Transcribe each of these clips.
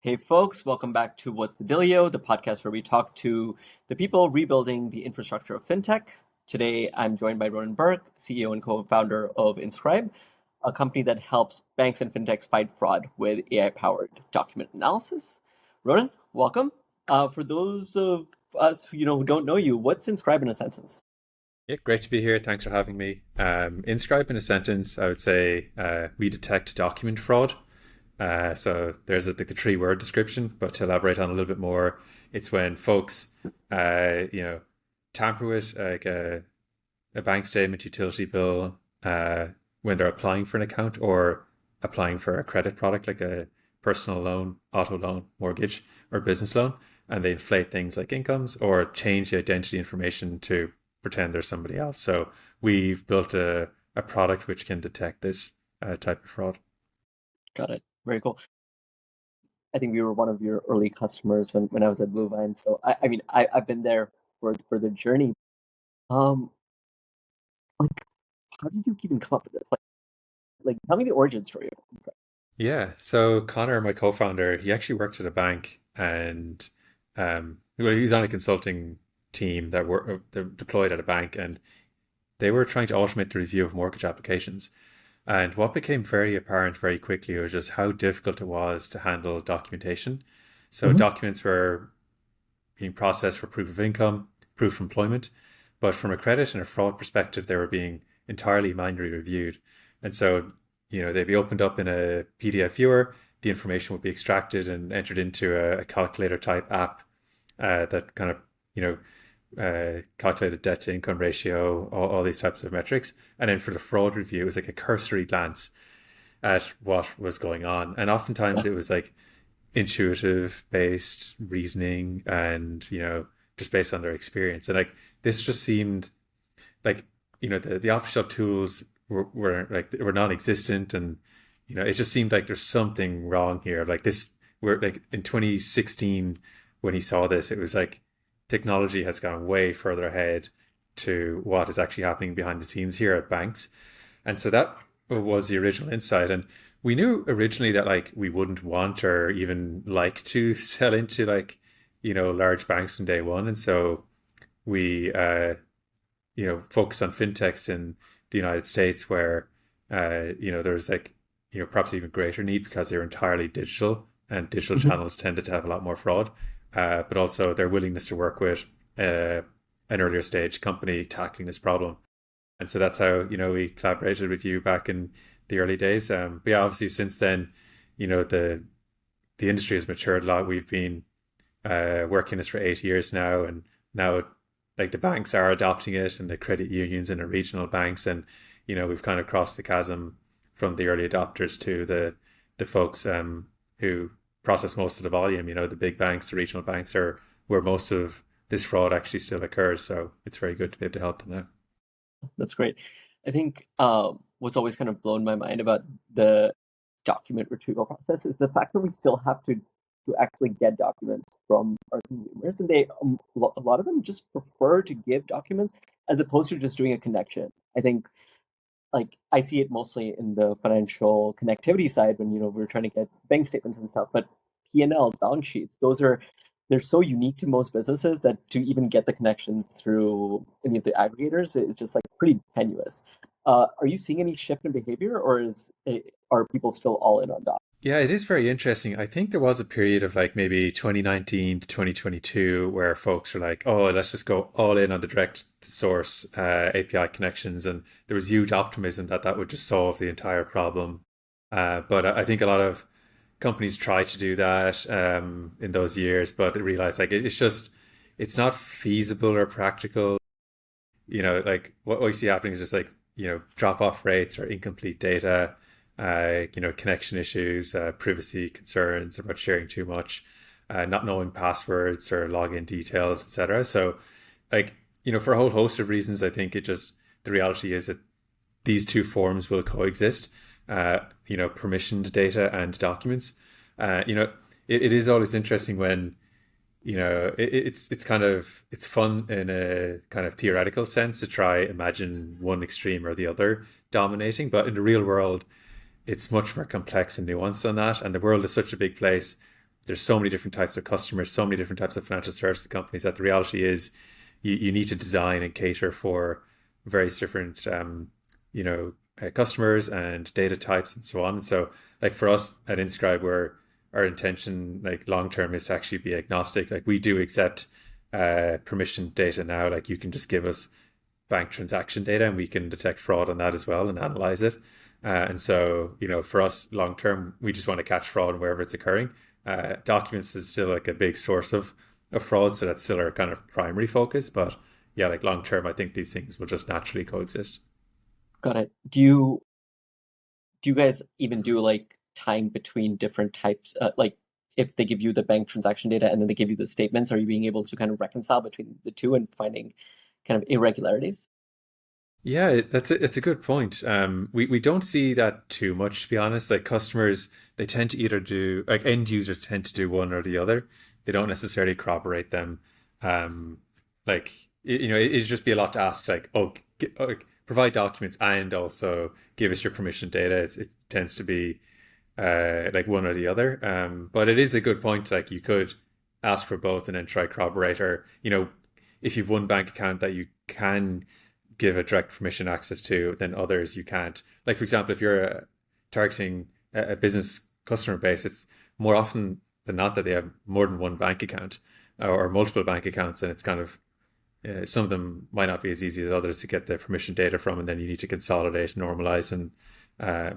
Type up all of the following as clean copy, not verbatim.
Hey folks, welcome back to What's the Dilly-o, the podcast where we talk to the people rebuilding the infrastructure of fintech. Today I'm joined by Ronan Burke, CEO and co-founder of Inscribe, a company that helps banks and fintechs fight fraud with AI-powered document analysis. Ronan, welcome. For those of us who don't know you, what's Inscribe in a sentence? Yeah, great to be here. Thanks for having me. Inscribe in a sentence, I would say we detect document fraud. So there's the three-word description, but to elaborate on a little bit more, it's when folks, tamper with like a bank statement, utility bill, when they're applying for an account or applying for a credit product like a personal loan, auto loan, mortgage, or business loan, and they inflate things like incomes or change the identity information to pretend they're somebody else. So we've built a product which can detect this type of fraud. Got it. Very cool. I think we were one of your early customers when I was at Bluevine. So I've been there for the journey. Um, like, how did you even come up with this? Like, tell me the origin story. Yeah. So Connor, my co-founder, he actually worked at a bank, and well, he was on a consulting team that were they're deployed at a bank, and they were trying to automate the review of mortgage applications. And what became very apparent very quickly was just how difficult it was to handle documentation. So Mhm. documents were being processed for proof of income, proof of employment, but from a credit and a fraud perspective, they were being entirely manually reviewed. And so, they'd be opened up in a PDF viewer, the information would be extracted and entered into a calculator type app that kind of, you know, calculated debt to income ratio, all these types of metrics. And then for the fraud review, it was like a cursory glance at what was going on. And oftentimes Yeah. it was like intuitive based reasoning and, just based on their experience. And like this just seemed like, the off the shelf tools were like they were non-existent, and it just seemed like there's something wrong here. Like this, we're like in 2016 when he saw this, it was like technology has gone way further ahead to what is actually happening behind the scenes here at banks. And so that was the original insight. And we knew originally that like we wouldn't want or even like to sell into like, large banks from day one. And so we focused on fintechs in the United States where there's like, perhaps even greater need because they're entirely digital, and digital Mhm. channels tended to have a lot more fraud. But also their willingness to work with uh, an earlier stage company tackling this problem. And so that's how we collaborated with you back in the early days. But yeah, obviously since then, the industry has matured a lot. We've been working this for 8 years now, and now like the banks are adopting it, and the credit unions and the regional banks, and we've kind of crossed the chasm from the early adopters to the folks who process most of the volume. The big banks, the regional banks are where most of this fraud actually still occurs. So it's very good to be able to help them now. That's great. I think what's always kind of blown my mind about the document retrieval process is the fact that we still have to actually get documents from our consumers, and they a lot of them just prefer to give documents as opposed to just doing a connection. I think like I see it mostly in the financial connectivity side when we're trying to get bank statements and stuff, but P&Ls, balance sheets, they're so unique to most businesses that to even get the connections through any of the aggregators, it's just like pretty tenuous. Are you seeing any shift in behavior, or are people still all in on doc? Yeah, it is very interesting. I think there was a period of like maybe 2019 to 2022 where folks were like, oh, let's just go all in on the direct to source API connections. And there was huge optimism that that would just solve the entire problem. But I think a lot of companies tried to do that in those years, but they realized like it's just, it's not feasible or practical. Like what we see happening is just like, drop off rates or incomplete data, connection issues, privacy concerns about sharing too much, not knowing passwords or login details, etc. So, like, for a whole host of reasons, I think the reality is that these two forms will coexist, permissioned data and documents. It is always interesting when it's kind of it's fun in a kind of theoretical sense to try imagine one extreme or the other dominating, but in the real world it's much more complex and nuanced than that. And the world is such a big place. there's so many different types of customers, so many different types of financial services companies that the reality is you need to design and cater for various different customers and data types and so on. And so like for us at Inscribe, where our intention like long term is to actually be agnostic. Like we do accept permission data now. Like you can just give us bank transaction data and we can detect fraud on that as well and analyze it. And so, for us long term, we just want to catch fraud wherever it's occurring. Documents is still like a big source of fraud, so that's still our kind of primary focus. But yeah, like long term, I think these things will just naturally coexist. Got it. Do you guys even do like tying between different types, like if they give you the bank transaction data and then they give you the statements, are you being able to kind of reconcile between the two and finding kind of irregularities? Yeah, it's a good point. We don't see that too much, to be honest. Like customers, they tend to either do like end users tend to do one or the other. They don't necessarily corroborate them. Um, like it'd just be a lot to ask. Like, provide documents and also give us your permission data. It tends to be like one or the other. But it is a good point. Like you could ask for both and then try corroborate, or if you've one bank account that you can give a direct permission access to, then others you can't. Like for example, if you're targeting a business customer base, it's more often than not that they have more than one bank account or multiple bank accounts, and it's kind of some of them might not be as easy as others to get the permission data from, and then you need to consolidate, normalize, and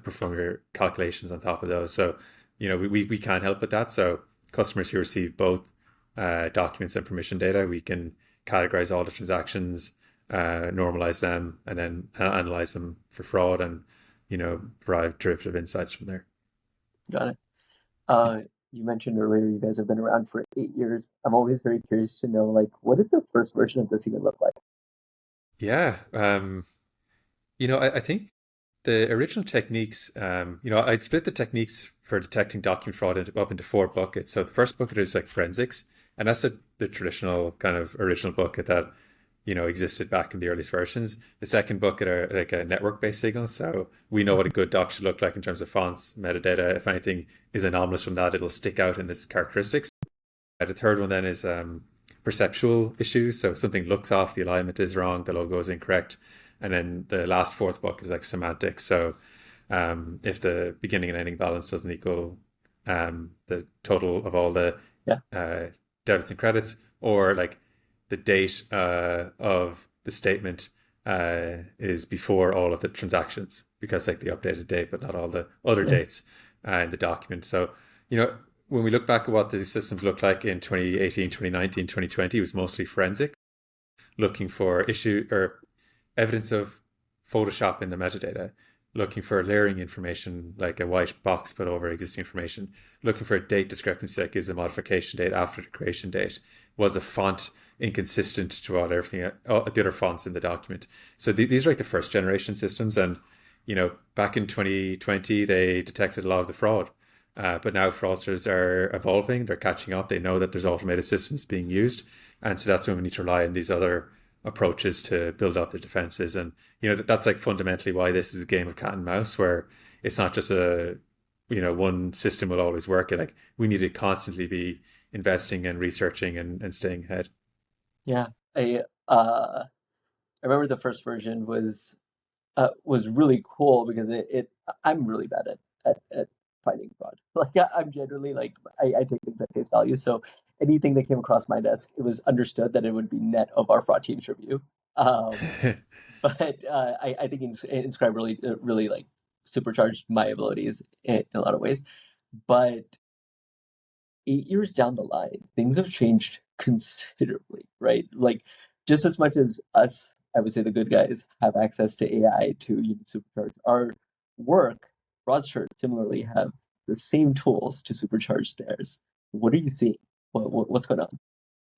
perform your calculations on top of those. So, we can't help with that. So, customers who receive both documents and permission data, we can categorize all the transactions, normalize them, and then analyze them for fraud, and derive derivative insights from there. Got it. Uh, you mentioned earlier you guys have been around for 8 years. I'm always very curious to know, like, what did the first version of this even look like? Yeah, I think the original techniques, I'd split the techniques for detecting document fraud up into four buckets. So the first bucket is like forensics, and that's the traditional kind of original bucket that existed back in the earliest versions. The second bucket are like a network-based signals. So we know what a good doc should look like in terms of fonts, metadata. If anything is anomalous from that, it'll stick out in its characteristics. The third one then is perceptual issues. So something looks off, the alignment is wrong, the logo is incorrect. And then the last fourth bucket is like semantics. So if the beginning and ending balance doesn't equal the total of all the Yeah. debits and credits, or like the date of the statement is before all of the transactions, because like the updated date, but not all the other Yeah. dates in the document. So, when we look back at what these systems looked like in 2018, 2019, 2020, it was mostly forensic, looking for issue or evidence of Photoshop in the metadata, looking for layering information like a white box put over existing information, looking for a date discrepancy, like is the modification date after the creation date, was a font inconsistent to what everything the other fonts in the document. So these are like the first generation systems, and back in 2020 they detected a lot of the fraud. But now fraudsters are evolving, they're catching up, they know that there's automated systems being used. And so that's when we need to rely on these other approaches to build up the defenses. And, that's like fundamentally why this is a game of cat and mouse, where it's not just one system will always work. Like we need to constantly be investing and researching and staying ahead. Yeah. I remember the first version was really cool because it I'm really bad at finding fraud. Like I'm generally like I take things at face value. So anything that came across my desk, it was understood that it would be net of our fraud team's review. Um, but I think Inscribe really like supercharged my abilities in a lot of ways. But 8 years down the line, things have changed considerably, right? Like just as much as us, I would say the good guys have access to AI to supercharge our work, fraudsters similarly have the same tools to supercharge theirs. What are you seeing? What's going on?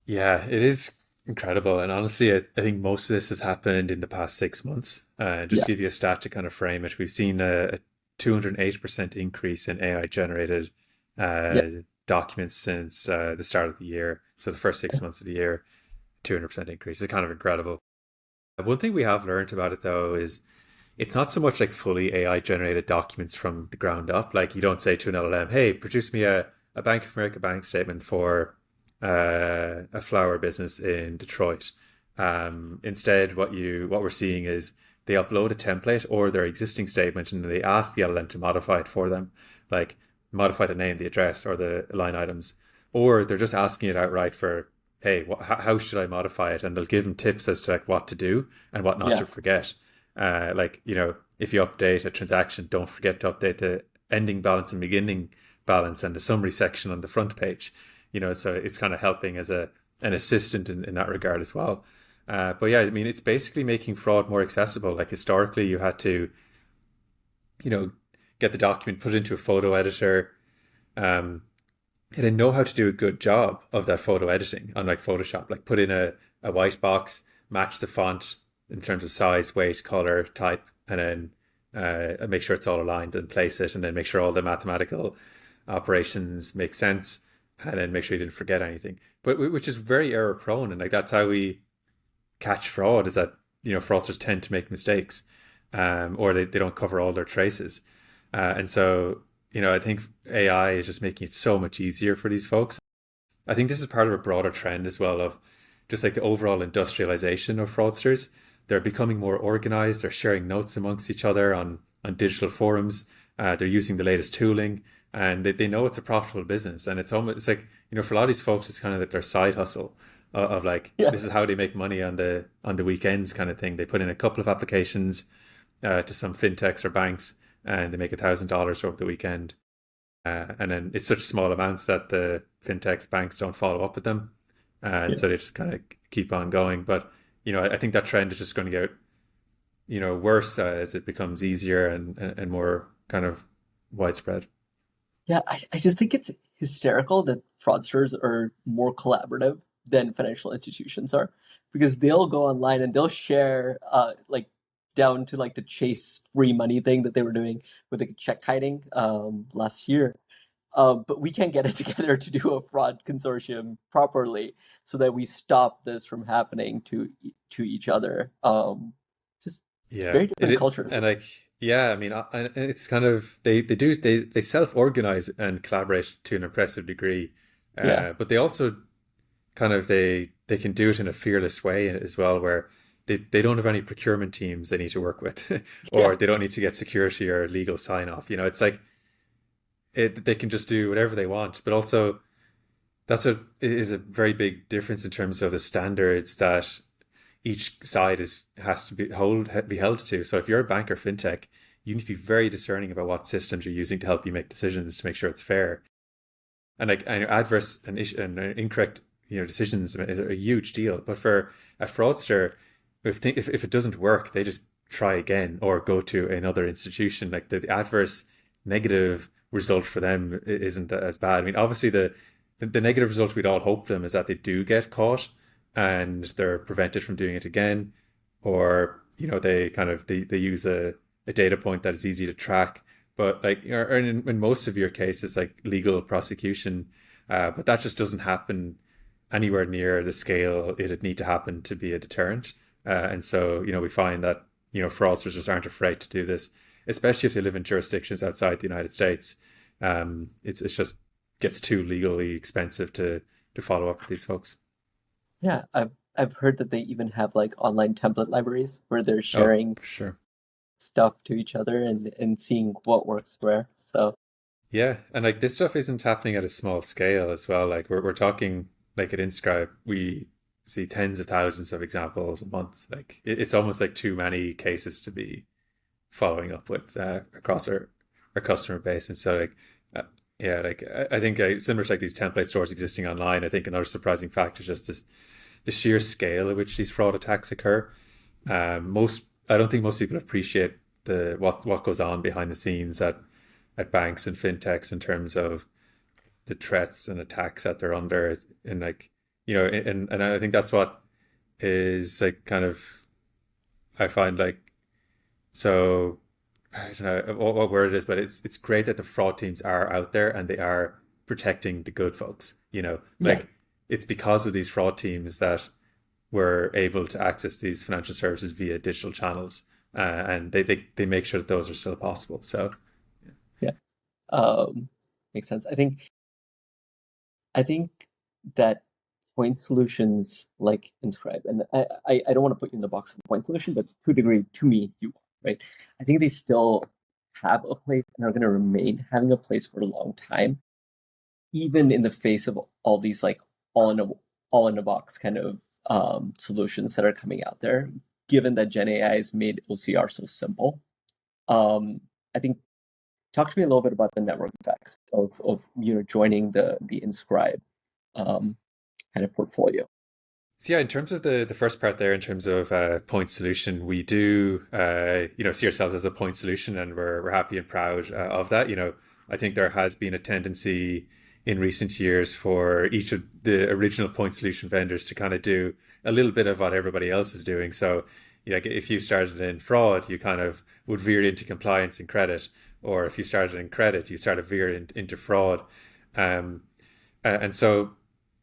Yeah, it is incredible. And honestly, I think most of this has happened in the past 6 months. Just Yeah, to give you a stat to kind of frame it, we've seen a 208% increase in AI generated yeah, documents since the start of the year. So the first 6 months of the year, 200% increase. It's kind of incredible. One thing we have learned about it though is it's not so much like fully AI generated documents from the ground up. Like you don't say to an LLM, hey, produce me a a Bank of America bank statement for a flower business in Detroit. Instead, what we're seeing is they upload a template or their existing statement, and they ask the LLM to modify it for them, like modify the name, the address, or the line items, or they're just asking it outright for, hey, how should I modify it? And they'll give them tips as to like what to do and what not Yeah. to forget. Like, if you update a transaction, don't forget to update the ending balance and beginning balance and the summary section on the front page. So it's kind of helping as an assistant in that regard as well. But yeah, I mean, it's basically making fraud more accessible. Like historically, you had to, you know, get the document, put it into a photo editor, and then know how to do a good job of that photo editing, unlike Photoshop. Like put in a white box, match the font in terms of size, weight, color, type, and then make sure it's all aligned and place it, and then make sure all the mathematical operations make sense, and then make sure you didn't forget anything. But which is very error prone, and like that's how we catch fraud, is that fraudsters tend to make mistakes, or they don't cover all their traces, and so I think AI is just making it so much easier for these folks. I think this is part of a broader trend as well of just like the overall industrialization of fraudsters. They're becoming more organized. They're sharing notes amongst each other on digital forums. They're using the latest tooling, and they know it's a profitable business. And it's like, for a lot of these folks, it's kind of like their side hustle of like, Yeah. this is how they make money on the weekends kind of thing. They put in a couple of applications to some fintechs or banks, and they make $1,000 over the weekend. And then it's such small amounts that the fintechs banks don't follow up with them, and Yeah. so they just kind of keep on going. But I think that trend is just going to get worse as it becomes easier and more kind of widespread. Yeah, I just think it's hysterical that fraudsters are more collaborative than financial institutions are, because they'll go online and they'll share like down to like the Chase free money thing that they were doing with the check kiting last year. But we can't get it together to do a fraud consortium properly so that we stop this from happening to each other. Just it's Yeah, very different cultures. and like, yeah, I mean, and it's kind of they self organize and collaborate to an impressive degree, Yeah, but they also kind of they can do it in a fearless way as well, where they don't have any procurement teams they need to work with, yeah, or they don't need to get security or legal sign off. It's like they can just do whatever they want, but also that's a is a very big difference in terms of the standards that each side has to be held to. So if you're a bank or fintech, you need to be very discerning about what systems you're using to help you make decisions to make sure it's fair. And like adverse and incorrect decisions are a huge deal. But for a fraudster, if it doesn't work, they just try again or go to another institution. Like the adverse negative result for them isn't as bad. I mean, obviously the negative result we'd all hope for them is that they do get caught and they're prevented from doing it again, or they use a data point that is easy to track. But like in most severe cases, like legal prosecution, but that just doesn't happen anywhere near the scale it'd need to happen to be a deterrent. And so we find that fraudsters just aren't afraid to do this, especially if they live in jurisdictions outside the United States. It's just gets too legally expensive to follow up with these folks. yeah. I've heard that they even have like online template libraries where they're Oh, sharing for sure. stuff to each other and seeing what works where. So Yeah, and like this stuff isn't happening at a small scale as well. Like we're talking like at Inscribe, we see tens of thousands of examples a month. Like it's almost like too many cases to be following up with across our customer base. And so like yeah, like I think similar to like these template stores existing online, I think another surprising fact is just the sheer scale at which these fraud attacks occur. Most I don't think most people appreciate the what goes on behind the scenes at banks and fintechs in terms of the threats and attacks that they're under, and like and I think that's what is like kind of I find like so I don't know what word it is, but it's great that the fraud teams are out there and they are protecting the good folks. yeah, Like it's because of these fraud teams that we're able to access these financial services via digital channels, and they make sure that those are still possible. So yeah. Um, Makes sense. I think I think that point solutions like Inscribe, and I don't want to put you in the box of a point solution, but to a degree, to me, you are, right? I think they still have a place and are going to remain having a place for a long time, even in the face of all these like all in a all in a box kind of solutions that are coming out there. Given that Gen AI has made OCR so simple, I think talk to me a little bit about the network effects of joining the Inscribe kind of portfolio. So yeah, in terms of the first part there, in terms of point solution, we do see ourselves as a point solution, and we're happy and proud of that. I think there has been a tendency in recent years for each of the original point solution vendors to kind of do a little bit of what everybody else is doing. So if you started in fraud, you kind of would veer into compliance and credit, or if you started in credit, you started veering into fraud. Um, and so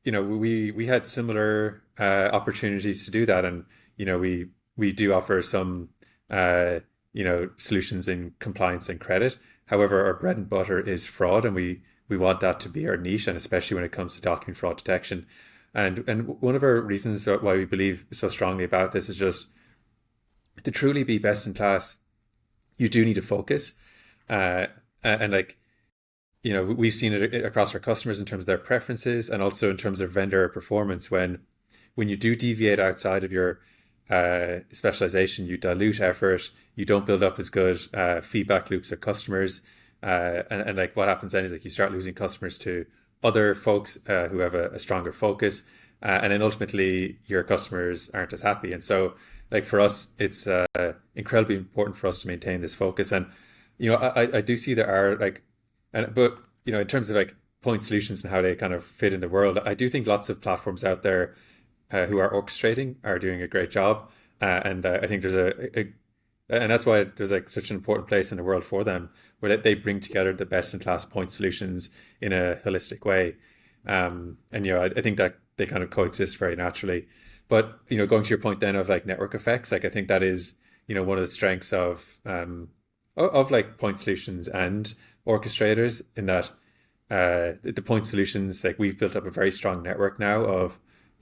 we had similar opportunities to do that, and we do offer some solutions in compliance and credit. However, our bread and butter is fraud, and we want that to be our niche, and especially when it comes to document fraud detection. And one of our reasons why we believe so strongly about this is just to truly be best in class, you do need to focus, and like we've seen it across our customers in terms of their preferences and also in terms of vendor performance. When you do deviate outside of your specialization, you dilute effort, you don't build up as good feedback loops with customers. And like what happens then is like you start losing customers to other folks who have a stronger focus. And then ultimately your customers aren't as happy. And so like for us, it's incredibly important for us to maintain this focus. And, I do see there are like, but in terms of like point solutions and how they kind of fit in the world, I do think lots of platforms out there who are orchestrating are doing a great job, and I think there's and that's why there's like such an important place in the world for them, where they bring together the best in class point solutions in a holistic way, and I think that they kind of coexist very naturally. But going to your point then of like network effects, like I think that is one of the strengths of like point solutions and orchestrators, in that the point solutions, like we've built up a very strong network now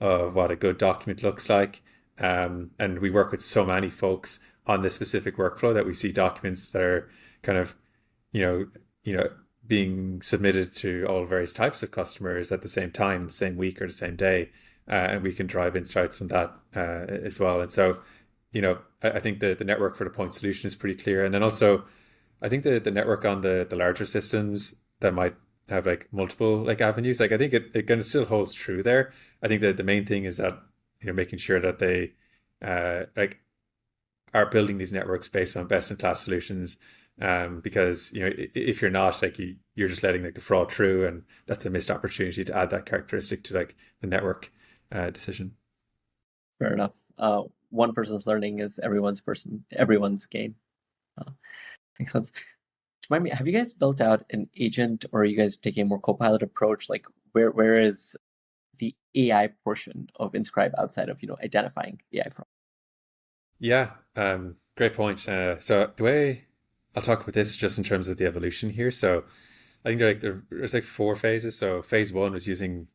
of what a good document looks like, and we work with so many folks on this specific workflow that we see documents that are kind of being submitted to all various types of customers at the same time, the same week or the same day, and we can drive insights from that as well. And so I think the network for the point solution is pretty clear. And then also I think the network on the larger systems that might have like multiple like avenues, like I think it kind of still holds true there. I think that the main thing is that making sure that they like are building these networks based on best in class solutions, because if you're not, like you're just letting like the fraud through, and that's a missed opportunity to add that characteristic to like the network decision. Fair enough. One person's learning is everyone's gain. Makes sense. Remind me, have you guys built out an agent, or are you guys taking a more co-pilot approach? Like where is the AI portion of Inscribe outside of identifying AI fraud? Yeah, great point. So the way I'll talk about this is just in terms of the evolution here. So I think there's like four phases. So phase one was using,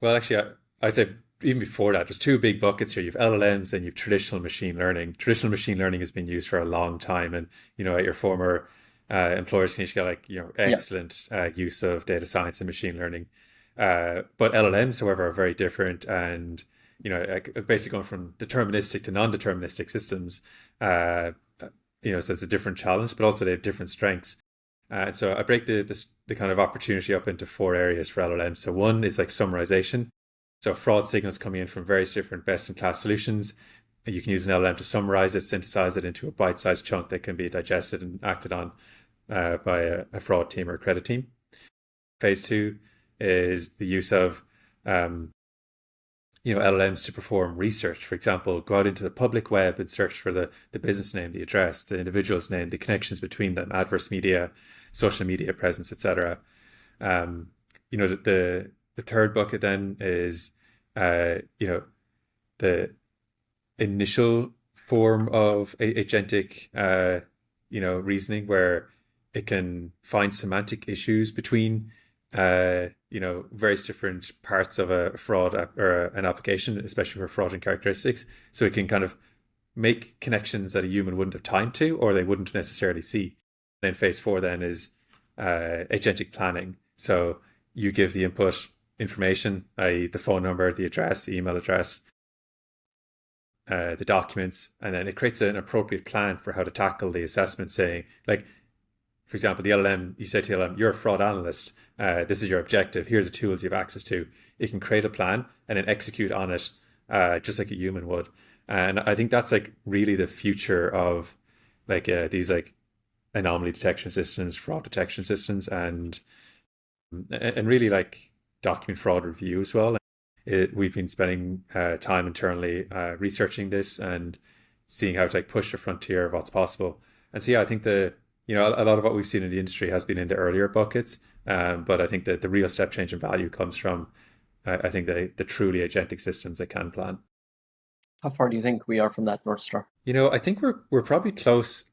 well, actually, I'd say even before that, there's two big buckets here. You've LLMs and you've traditional machine learning. Traditional machine learning has been used for a long time, and at your former employers, Kanishka, like Yeah. excellent use of data science and machine learning. But LLMs, however, are very different, and like basically going from deterministic to non-deterministic systems. So it's a different challenge, but also they have different strengths. And so I break the kind of opportunity up into four areas for LLMs. So one is like summarization. So fraud signals coming in from various different best-in-class solutions. You can use an LLM to summarize it, synthesize it into a bite-sized chunk that can be digested and acted on by a fraud team or a credit team. Phase two is the use of LLMs to perform research. For example, go out into the public web and search for the business name, the address, the individual's name, the connections between them, adverse media, social media presence, etc. The third bucket then is the initial form of agentic reasoning, where it can find semantic issues between various different parts of a fraud or an application, especially for fraudulent characteristics. So it can kind of make connections that a human wouldn't have time to, or they wouldn't necessarily see. And then phase four then is agentic planning. So you give the input information, i.e., the phone number, the address, the email address, the documents, and then it creates an appropriate plan for how to tackle the assessment. Saying, like, for example, the LLM, you say to the LLM, you're a fraud analyst. This is your objective. Here are the tools you have access to. It can create a plan and then execute on it, just like a human would. And I think that's like really the future of like these like anomaly detection systems, fraud detection systems, and really like document fraud review as well. We've been spending time internally researching this and seeing how to like push the frontier of what's possible. And so yeah, I think a lot of what we've seen in the industry has been in the earlier buckets, but I think that the real step change in value comes from I think the truly agentic systems that can plan. How far do you think we are from that North Star? I think we're probably close.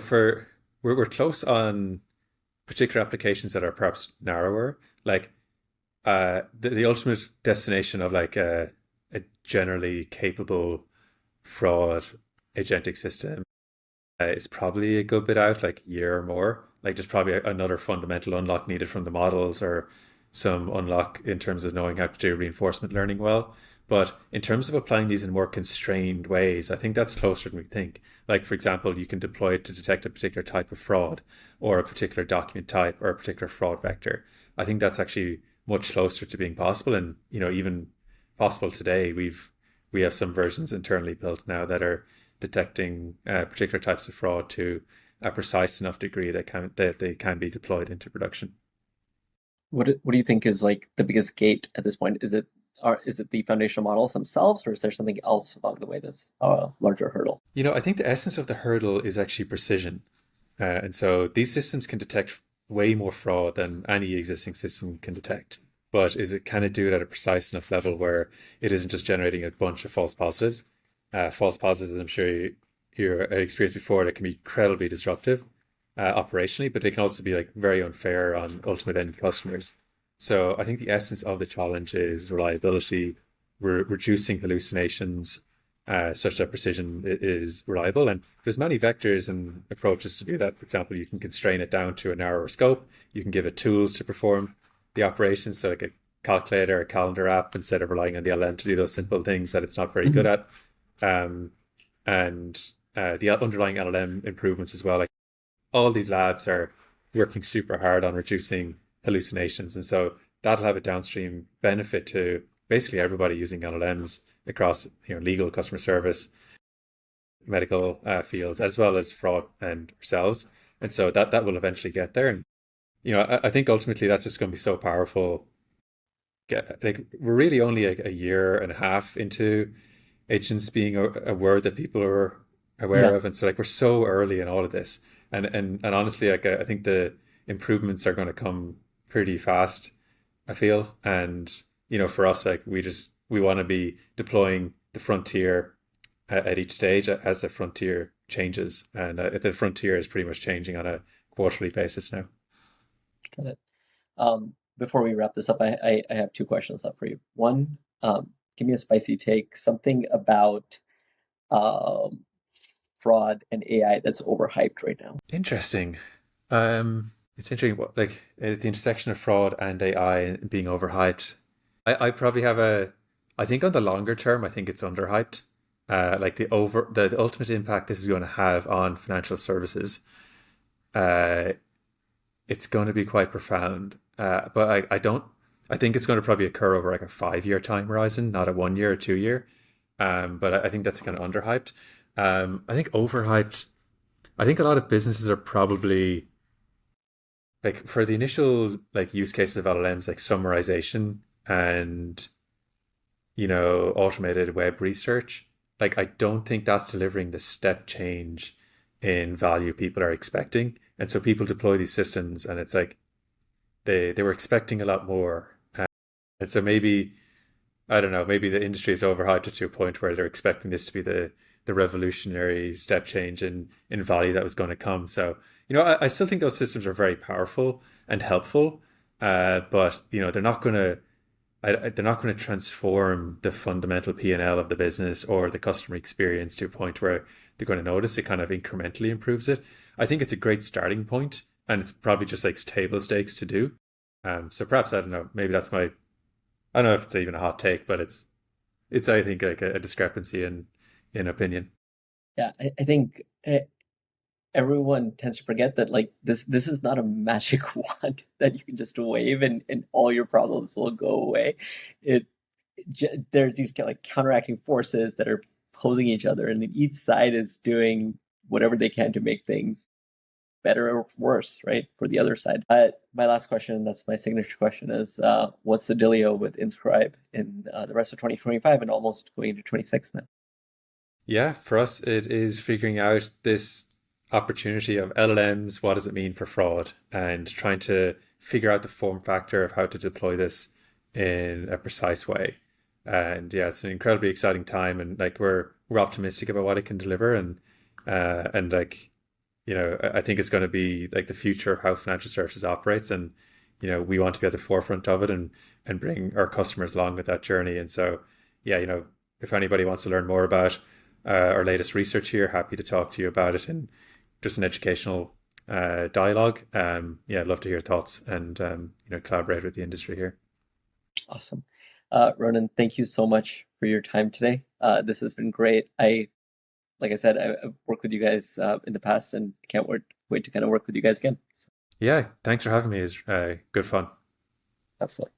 For we're close on particular applications that are perhaps narrower, like the ultimate destination of like a generally capable fraud agentic system is probably a good bit out, like a year or more. Like there's probably another fundamental unlock needed from the models, or some unlock in terms of knowing how to do reinforcement learning well. But in terms of applying these in more constrained ways, I think that's closer than we think. Like, for example, you can deploy it to detect a particular type of fraud, or a particular document type, or a particular fraud vector. I think that's actually much closer to being possible, and even possible today. We have some versions internally built now that are detecting particular types of fraud to a precise enough degree that they can be deployed into production. What do you think is like the biggest gate at this point? Is it the foundational models themselves, or is there something else along the way that's a larger hurdle? I think the essence of the hurdle is actually precision. And so these systems can detect way more fraud than any existing system can detect. But can it do it at a precise enough level where it isn't just generating a bunch of false positives? False positives, as I'm sure you're experienced before, that can be incredibly disruptive operationally, but they can also be like very unfair on ultimate end customers. So I think the essence of the challenge is reliability, reducing hallucinations, such that precision is reliable. And there's many vectors and approaches to do that. For example, you can constrain it down to a narrower scope. You can give it tools to perform the operations, so like a calculator, a calendar app, instead of relying on the LM to do those simple things that it's not very good at. Um, and the underlying LLM improvements as well. Like all these labs are working super hard on reducing hallucinations, and so that'll have a downstream benefit to basically everybody using LLMs across legal, customer service, medical fields, as well as fraud and ourselves. And so that will eventually get there. And I think ultimately that's just going to be so powerful. Like we're really only like a year and a half into agents being a word that people are aware Yeah, of, and so like we're so early in all of this. And honestly, like I think the improvements are going to come pretty fast, I feel. And for us, like we want to be deploying the frontier at each stage as the frontier changes, and the frontier is pretty much changing on a quarterly basis now. got it. Before we wrap this up, I have two questions left for you. One, give me a spicy take, something about um, fraud and AI that's overhyped right now. Interesting. It's interesting what like at the intersection of fraud and AI being overhyped. I probably have I think on the longer term, I think it's underhyped. Like the ultimate impact this is going to have on financial services, uh, it's going to be quite profound. But I don't. I think it's going to probably occur over like a 5 year time horizon, not a 1 year or 2 year. But I think that's kind of underhyped. I think overhyped. I think a lot of businesses are probably like for the initial like use cases of LLMs, like summarization and automated web research. Like I don't think that's delivering the step change in value people are expecting. And so people deploy these systems, and it's like they were expecting a lot more. And so maybe I don't know, maybe the industry is overhyped it to a point where they're expecting this to be the revolutionary step change in value that was going to come. So I still think those systems are very powerful and helpful. but they're not going to they're not going to transform the fundamental P&L of the business or the customer experience to a point where they're going to notice. It kind of incrementally improves it. I think it's a great starting point, and it's probably just like table stakes to do. So perhaps I don't know. Maybe that's my I don't know if it's even a hot take, but it's I think like a discrepancy in opinion. Yeah, I think everyone tends to forget that like this is not a magic wand that you can just wave and all your problems will go away. It there are these like counteracting forces that are opposing each other, and each side is doing whatever they can to make things better or worse, right, for the other side. My last question, that's my signature question, is what's the Dilly-o with Inscribe in the rest of 2025 and almost going into 26 now? Yeah, for us, it is figuring out this opportunity of LLMs. What does it mean for fraud? And trying to figure out the form factor of how to deploy this in a precise way. And yeah, it's an incredibly exciting time, and like we're optimistic about what it can deliver, and like I think it's going to be like the future of how financial services operates, and we want to be at the forefront of it and bring our customers along with that journey. And so, yeah, if anybody wants to learn more about our latest research here, happy to talk to you about it and just an educational dialogue. Yeah, I'd love to hear thoughts and collaborate with the industry here. Awesome. Ronan, thank you so much for your time today. This has been great. Like I said, I've worked with you guys in the past and can't wait to kind of work with you guys again. So, Yeah, thanks for having me. It's good fun. absolutely.